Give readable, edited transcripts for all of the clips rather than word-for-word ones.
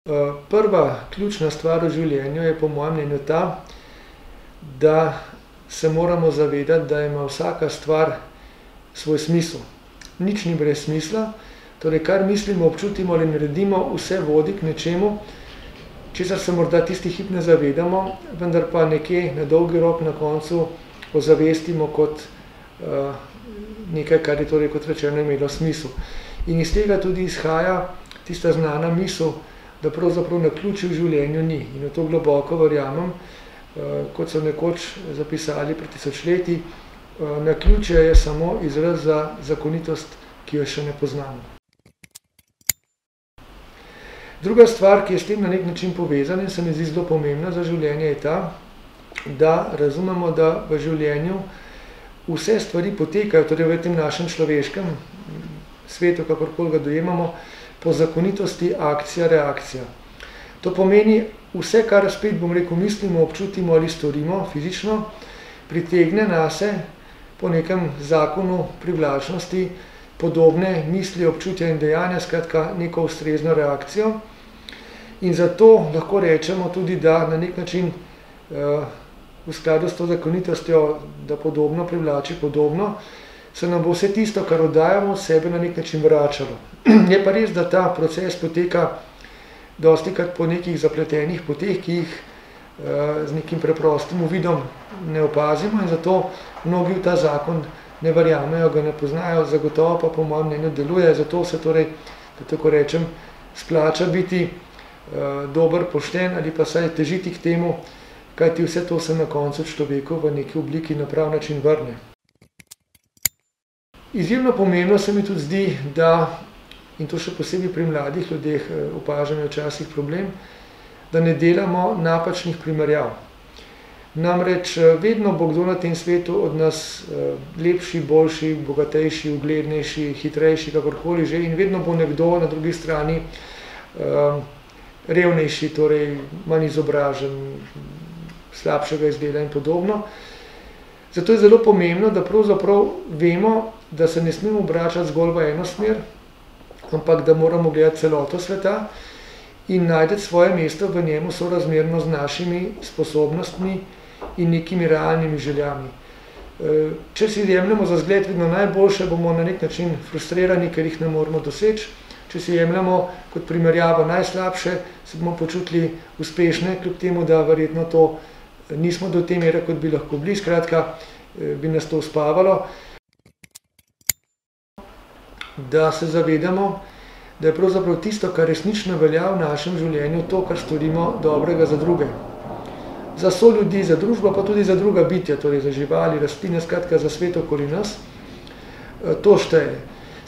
Prva ključna stvar v življenju je po mojem mnenju ta, da se moramo zavedati, da ima vsaka stvar svoj smisel. Nič ni brez smisla, torej kar mislimo, občutimo ali naredimo, vse vodi k nečemu, česar se morda tisti hip ne zavedamo, vendar pa nekje na dolgi rok na koncu ozavestimo kot nekaj, kar je torej kot rečeno imelo smisel. In iz tega tudi izhaja tista znana misel, da pravzaprav naključij v življenju ni. In v to globoko verjamem, kot so nekoč zapisali pred tisočletji, naključje je samo izraz za zakonitost, ki jo še ne poznamo. Druga stvar, ki je s tem na nek način povezana in se mi zdi zelo pomembna za življenje, je ta, da razumemo, da v življenju vse stvari potekajo, torej v tem našem človeškem svetu, kakorkoli ga dojemamo, po zakonitosti akcija-reakcija. To pomeni, vse, kar spet, bom rekel, mislimo, občutimo ali storimo fizično, pritegne nase po nekem zakonu privlačnosti podobne misli, občutja in dejanja, skratka neko ustrezno reakcijo. In zato lahko rečemo tudi, da na nek način v skladu s to zakonitostjo, da podobno privlači podobno, se nam bo vse tisto, kar oddajamo od sebe, na nek način vračalo. Je pa res, da ta proces poteka dostikrat po nekih zapletenih poteh, ki jih z nekim preprostim uvidom ne opazimo in zato mnogi v ta zakon ne verjamejo, ga ne poznajo, zagotovo pa po mojem mnenju deluje, zato se torej, da tako rečem, splača biti dober, pošten ali pa saj težiti k temu, kajti vse to se na koncu človeku v neki obliki na prav način vrne. Izjemno pomembno se mi tudi zdi, da, in to še posebej pri mladih ljudeh opažam je včasih problem, da ne delamo napačnih primerjav. Namreč vedno bo kdo na tem svetu od nas lepši, boljši, bogatejši, uglednejši, hitrejši, kakorkoli že, in vedno bo nekdo na drugi strani revnejši, torej manj izobražen, slabšega izgleda in podobno. Zato je zelo pomembno, da pravzaprav vemo, da se ne smemo obračati zgolj v eno smer, ampak da moramo gledati celoto sveta in najti svoje mesto v njemu sorazmerno z našimi sposobnostmi in nekimi realnimi željami. Če si jemljemo za zgled vedno najboljše, bomo na nek način frustrirani, ker jih ne moremo doseči. Če si jemljamo kot primerjavo najslabše, se bomo počutili uspešne, kljub temu, da verjetno to nismo do te mere, kot bi lahko bili, skratka, bi nas to uspavalo. Da se zavedamo, da je pravzaprav tisto, kar resnično velja v našem življenju, to, kar storimo dobrega za druge. Za soljudi, za družbo, pa tudi za druga bitja, torej za živali, rastline, skratka za svet okoli nas, to šteje.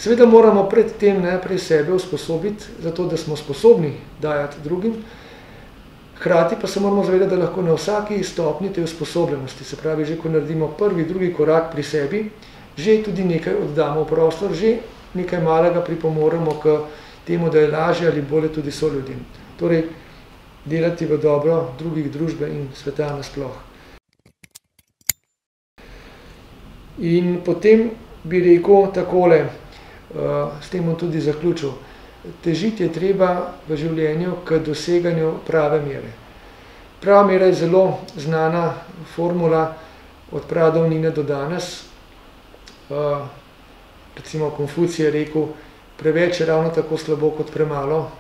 Seveda moramo pred tem najprej sebe usposobiti, zato da smo sposobni dajati drugim, hkrati pa se moramo zavedati, da lahko na vsaki stopnji te usposobljenosti, se pravi, že ko naredimo prvi, drugi korak pri sebi, že tudi nekaj oddamo v prostor, že nekaj malega pripomoremo k temu, da je lažje ali bolje tudi soljudem. Torej, delati v dobro drugih, družbe in sveta nasploh. In potem bi rekel takole, s tem bom tudi zaključil. Težiti je treba v življenju k doseganju prave mere. Prava mera je zelo znana formula od pradavnine do danes. Recimo Konfucij je rekel, preveč je ravno tako slabo kot premalo,